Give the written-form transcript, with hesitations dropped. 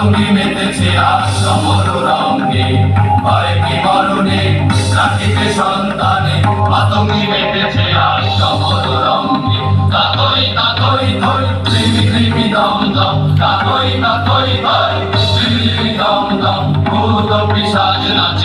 মাতঙ্গি মেতেছে আজ সমর রঙে, হয় কি মরণে রাখিতে সন্তানে, মাতঙ্গি মেতেছে আজ সমর রঙে। তাতই তাতই থই কৃমি কৃমি দম দম, তাতই তাতই থই কৃমি কৃমি দম দম, ভূত পিশাচ নাচে